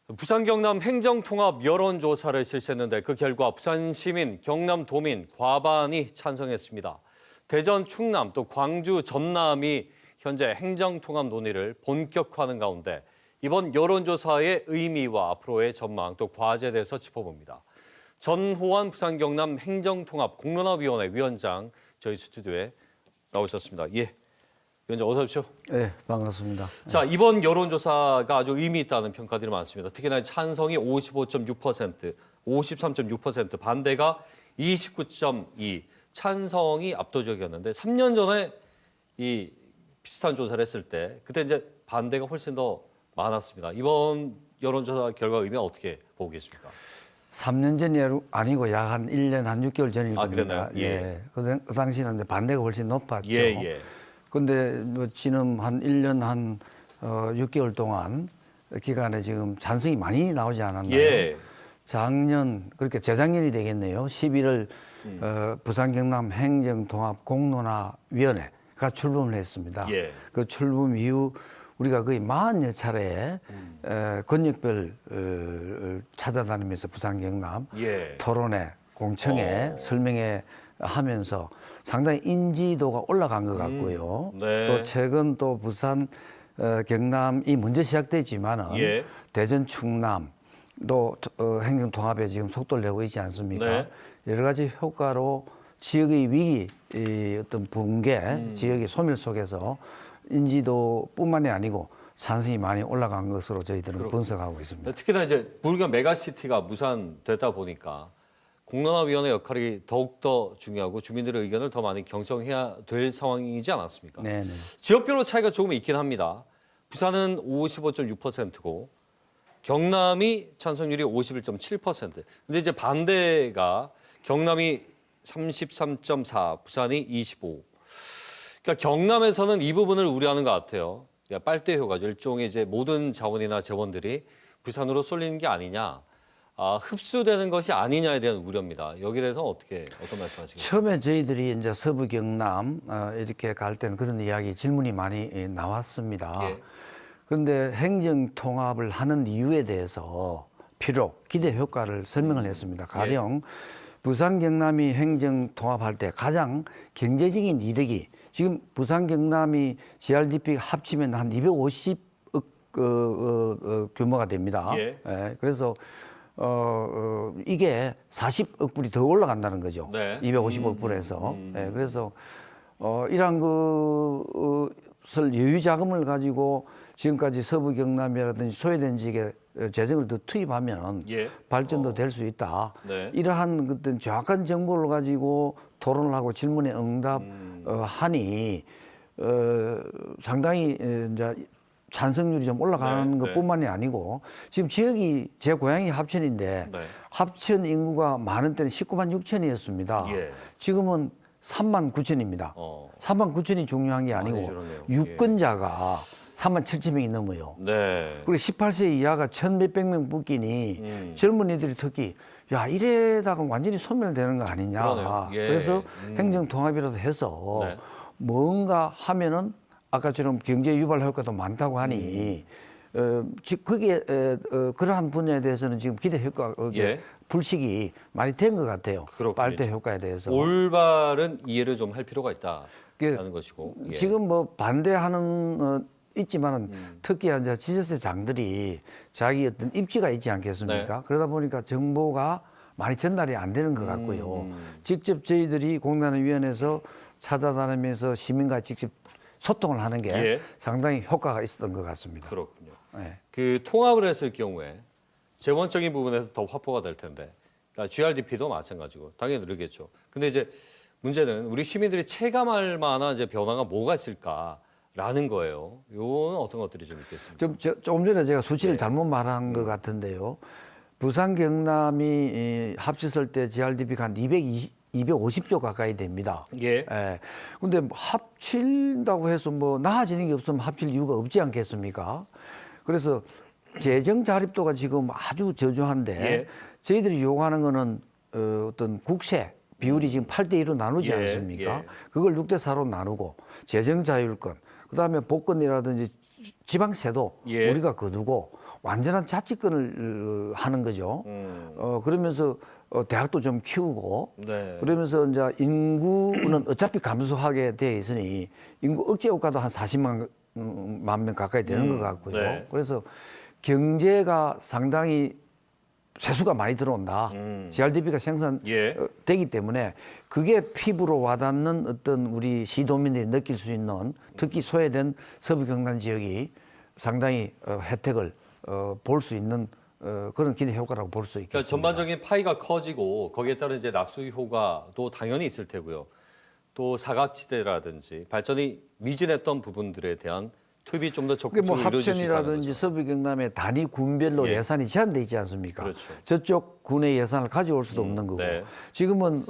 부산 경남 행정통합 여론조사를 실시했는데 그 결과 부산 시민, 경남 도민 과반이 찬성했습니다. 대전, 충남, 또 광주, 전남이 현재 행정통합 논의를 본격화하는 가운데 이번 여론조사의 의미와 앞으로의 전망, 또 과제에 대해서 짚어봅니다. 전호환 부산 경남 행정통합 공론화위원회 위원장 저희 스튜디오에 나오셨습니다. 예, 위원장 어서 오십시오. 네, 반갑습니다. 자, 이번 여론조사가 아주 의미 있다는 평가들이 많습니다. 특히나 찬성이 55.6%, 53.6%, 반대가 29.2%, 찬성이 압도적이었는데 3년 전에 이 비슷한 조사를 했을 때 그때 이제 반대가 훨씬 더 많았습니다. 이번 여론조사 결과 의미 어떻게 보고 계십니까? 3년 전이 아니고 약 한 1년 한 6개월 전일 겁니다. 그랬나요? 예. 그 당시는 이제 반대가 훨씬 높았죠. 예. 근데 뭐 지금 한 1년 한 6개월 동안 기간에 지금 찬성이 많이 나오지 않았나요? 예. 작년, 그렇게 재작년이 되겠네요. 11월 부산 경남 행정통합 공론화위원회가 출범을 했습니다. 예. 그 출범 이후 우리가 거의 40여 차례 권역별 찾아다니면서 부산 경남 예. 토론회, 공청회, 설명회 하면서 상당히 인지도가 올라간 것 같고요. 네. 또 최근 또 부산 경남이 먼저 시작되지만은 예. 대전, 충남 또 행정통합에 지금 속도를 내고 있지 않습니까? 네. 여러 가지 효과로 지역의 위기, 어떤 붕괴, 지역의 소멸 속에서 인지도뿐만이 아니고 찬성이 많이 올라간 것으로 저희들은 분석하고 있습니다. 특히나 이제 불교 메가시티가 무산되다 보니까 공론화위원회 역할이 더욱더 중요하고 주민들의 의견을 더 많이 경청해야 될 상황이지 않았습니까? 네네. 지역별로 차이가 조금 있긴 합니다. 부산은 55.6%고 경남이 찬성률이 51.7%. 근데 이제 반대가 경남이 33.4, 부산이 25. 그러니까 경남에서는 이 부분을 우려하는 것 같아요. 그러니까 빨대 효과죠. 일종의 이제 모든 자원이나 재원들이 부산으로 쏠리는 게 아니냐, 흡수되는 것이 아니냐에 대한 우려입니다. 여기에 대해서 어떤 말씀하시겠습니까? 처음에 저희들이 이제 서부 경남 이렇게 갈 때는 그런 이야기 질문이 많이 나왔습니다. 예. 그런데 행정 통합을 하는 이유에 대해서 필요, 기대 효과를 설명을 했습니다. 가령 부산 경남이 행정 통합할 때 가장 경제적인 이득이 지금 부산 경남이 GRDP 합치면 한 250억 규모가 됩니다. 예. 그래서 이게 40억 불이 더 올라간다는 거죠. 네. 250억 불에서. 그래서 이러한 것을 여유 자금을 가지고 지금까지 서부 경남이라든지 소외된 지역에 재정을 더 투입하면 발전도 될 수 있다. 네. 이러한 어떤 정확한 정보를 가지고 토론을 하고 질문에 응답하니 상당히 이제 찬성률이 좀 올라가는 것뿐만이 아니고 지금 지역이 제 고향이 합천인데 합천 인구가 많은 때는 19만 6천이었습니다. 지금은 3만 9천입니다. 3만 9천이 중요한 게 아니고 유권자가 3만 7천 명이 넘어요. 네. 그리고 18세 이하가 1,몇백 명 뽑기니 젊은이들이 특히 야 이래다가 완전히 소멸되는 거 아니냐. 그래서 행정통합이라도 해서 뭔가 하면은 아까처럼 경제 유발 효과도 많다고 하니 거기에 그러한 분야에 대해서는 지금 기대 효과 불식이 많이 된 것 같아요. 빨대 효과에 대해서. 올바른 이해를 좀 할 필요가 있다는 것이고. 지금 뭐 반대하는 있지만은 특히 이제 지자체 장들이 자기 어떤 입지가 있지 않겠습니까? 그러다 보니까 정보가 많이 전달이 안 되는 것 같고요. 직접 저희들이 공론화위원회에서 찾아다니면서 시민과 직접 소통을 하는 게 상당히 효과가 있었던 것 같습니다. 그렇군요. 그 통합을 했을 경우에 재원적인 부분에서 더 확보가 될 텐데, 그러니까 GRDP도 마찬가지고 당연히 늘겠죠. 근데 이제 문제는 우리 시민들이 체감할 만한 이제 변화가 뭐가 있을까라는 거예요. 이거는 어떤 것들이 좀 있겠습니까? 조금 전에 제가 수치를 잘못 말한 것 같은데요. 부산 경남이 합쳤을 때 GRDP가 한 250조 가까이 됩니다. 근데 합친다고 해서 뭐 나아지는 게 없으면 합칠 이유가 없지 않겠습니까? 그래서 재정 자립도가 지금 아주 저조한데 저희들이 요구하는 거는 어떤 국세 비율이 지금 8대 1로 나누지 않습니까? 그걸 6대 4로 나누고 재정 자율권, 그다음에 복권이라든지 지방세도 우리가 거두고 완전한 자치권을 하는 거죠. 그러면서 대학도 좀 키우고 네. 그러면서 이제 인구는 어차피 감소하게 돼 있으니 인구 억제 효과도 한 40만 명 가까이 되는 것 같고요. 네. 그래서 경제가 상당히 세수가 많이 들어온다. GRDP가 생산되기 때문에 그게 피부로 와닿는 어떤 우리 시도민들이 느낄 수 있는 특히 소외된 서부 경남 지역이 상당히 혜택을 볼 수 있는 그런 기대 효과라고 볼 수 있겠습니다. 그러니까 전반적인 파이가 커지고 거기에 따른 이제 낙수 효과도 당연히 있을 테고요. 또 사각지대라든지 발전이 미진했던 부분들에 대한 투입이 좀 더 적극적으로 뭐 이루어질 수 있다는 합천이라든지 거죠. 서부 경남의 단위 군별로 예. 예산이 제한돼 있지 않습니까? 그렇죠. 저쪽 군의 예산을 가져올 수도 없는 거고 네. 지금은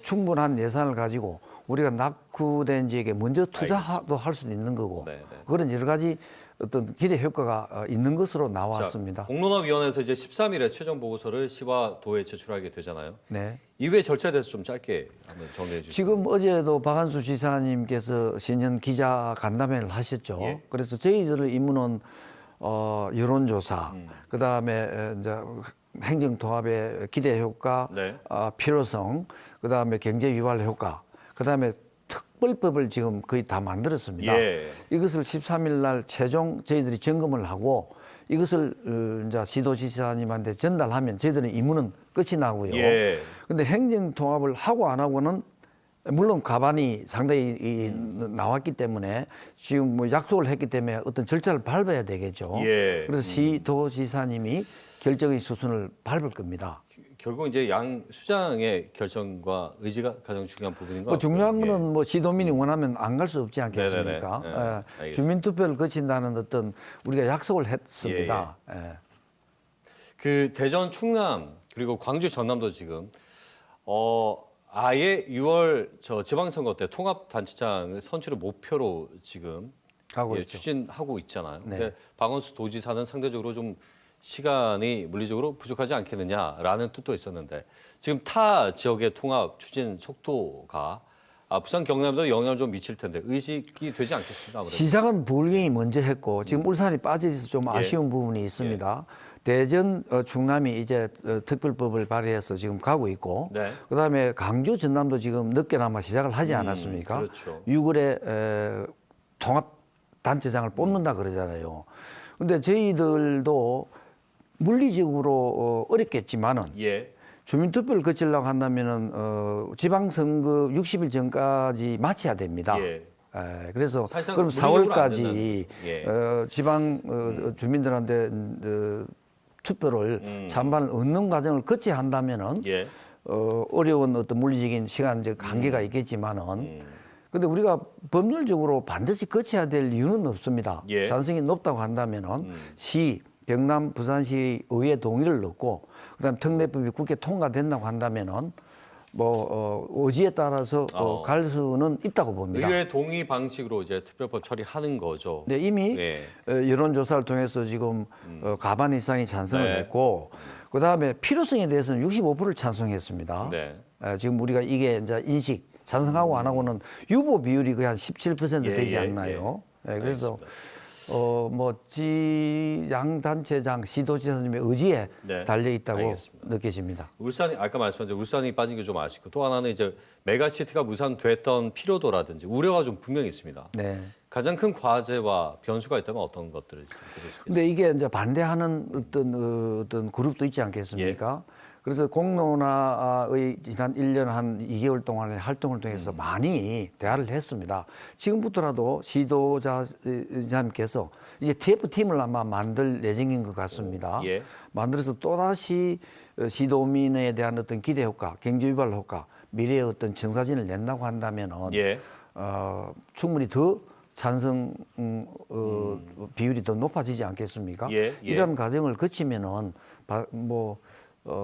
충분한 예산을 가지고 우리가 낙후된 지역에 먼저 투자도 할 수도 있는 거고 네, 네. 그런 여러 가지 어떤 기대 효과가 있는 것으로 자, 나왔습니다. 공론화위원회에서 이제 13일에 최종 보고서를 시와 도에 제출하게 되잖아요. 네. 이후의 절차에 대해서 좀 짧게 한번 정리해 주시죠. 지금 어제도 박한수 지사님께서 신년 기자 간담회를 하셨죠. 예. 그래서 저희들의 임무는 여론조사, 그다음에 이제 행정통합의 기대 효과, 네. 필요성, 그다음에 경제 유발 효과, 그다음에 특별법을 지금 거의 다 만들었습니다. 예. 이것을 13일 날 최종 저희들이 점검을 하고 이것을 이제 시도지사님한테 전달하면 저희들은 임무는 끝이 나고요. 예. 근데 행정통합을 하고 안 하고는 물론 가반이 상당히 나왔기 때문에 지금 뭐 약속을 했기 때문에 어떤 절차를 밟아야 되겠죠. 예. 그래서 시도지사님이 결정의 수순을 밟을 겁니다. 결국 이제 양 수장의 결정과 의지가 가장 중요한 부분인 것 같고요. 중요한 예. 거는 뭐 시도민이 원하면 안 갈 수 없지 않겠습니까? 네네네. 네, 알겠습니다. 주민투표를 거친다는 어떤 우리가 약속을 했습니다. 예. 그 대전, 충남 그리고 광주, 전남도 지금 아예 6월 저 지방선거 때 통합단체장을 선출을 목표로 지금 가고 예, 있죠. 추진하고 있잖아요. 네. 근데 박원수 도지사는 상대적으로 좀 시간이 물리적으로 부족하지 않겠느냐라는 뜻도 있었는데 지금 타 지역의 통합 추진 속도가 부산 경남도 영향을 좀 미칠 텐데 의식이 되지 않겠습니까? 아무래도. 시작은 부울경이 먼저 했고 지금 울산이 빠져있어서 좀 아쉬운 부분이 있습니다. 대전, 충남이 이제 특별법을 발의해서 지금 가고 있고 네. 그다음에 강주, 전남도 지금 늦게나마 시작을 하지 않았습니까? 그렇죠. 6월에 통합단체장을 뽑는다 그러잖아요. 근데 저희들도 물리적으로 어렵겠지만은 예. 주민투표를 거치려고 한다면은 지방선거 60일 전까지 마쳐야 됩니다. 예. 그래서 사실상 그럼 물리적으로 안 4월까지 된다는, 예. 지방 주민들한테 투표를 찬반을 얻는 과정을 거쳐야 한다면은 예. 어려운 어떤 물리적인 시간적 한계가 있겠지만은 근데 우리가 법률적으로 반드시 거쳐야 될 이유는 없습니다. 예. 찬성이 높다고 한다면은 시, 경남, 부산시 의회 동의를 얻고 그다음 특례법이 국회 통과된다고 한다면은 뭐 의지에 따라서 갈 수는 있다고 봅니다. 의회 동의 방식으로 이제 특별법 처리하는 거죠. 네, 이미 예. 여론조사를 통해서 지금 과반 이상이 찬성을 네. 했고 그다음에 필요성에 대해서는 65%를 찬성했습니다. 네. 지금 우리가 이게 이제 인식 찬성하고 안 하고는 유보 비율이 거의 한 17% 되지 예, 않나요? 그래서 뭐 지양 단체장 시도지사님의 의지에 네, 달려 있다고 알겠습니다. 느껴집니다. 울산이 아까 말씀하신 대로 울산이 빠진 게 좀 아쉽고 또 하나는 이제 메가시티가 무산됐던 필요도라든지 우려가 좀 분명히 있습니다. 네. 가장 큰 과제와 변수가 있다면 어떤 것들을 들으시겠습니까? 근데 이게 이제 반대하는 어떤 그룹도 있지 않겠습니까? 그래서 공론화의 지난 1년 한 2개월 동안의 활동을 통해서 많이 대화를 했습니다. 지금부터라도 시도자님께서 이제 TF팀을 아마 만들 예정인 것 같습니다. 예. 만들어서 또다시 시도민에 대한 어떤 기대 효과, 경제 유발 효과, 미래의 어떤 청사진을 낸다고 한다면은 예. 충분히 더 찬성 비율이 더 높아지지 않겠습니까? 예, 예. 이런 과정을 거치면은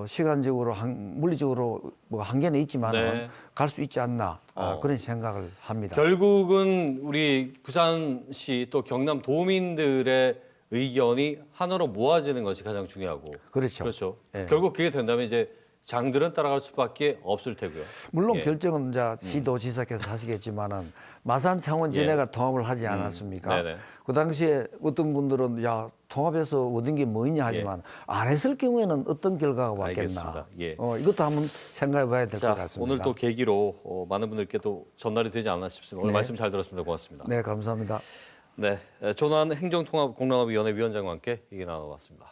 시간적으로 물리적으로 뭐 한계는 있지만은 네. 갈 수 있지 않나 그런 생각을 합니다. 결국은 우리 부산시 또 경남 도민들의 의견이 하나로 모아지는 것이 가장 중요하고 그렇죠. 그렇죠. 예. 결국 그게 된다면 이제 장들은 따라갈 수밖에 없을 테고요. 물론 예. 결정은 이제 시도지사께서 하시겠지만은 마산 창원 진해가 통합을 하지 않았습니까? 네네. 그 당시에 어떤 분들은 야 통합해서 얻은 게 뭐 있냐 하지만 안 했을 경우에는 어떤 결과가 왔겠나? 알겠습니다. 예. 이것도 한번 생각해봐야 될 것 자, 같습니다. 오늘 또 계기로 많은 분들께도 전달이 되지 않았나 싶습니다. 오늘 네. 말씀 잘 들었습니다. 고맙습니다. 네, 감사합니다. 네, 조난 행정통합 공론화위원회 위원장과 함께 얘기 나눠봤습니다.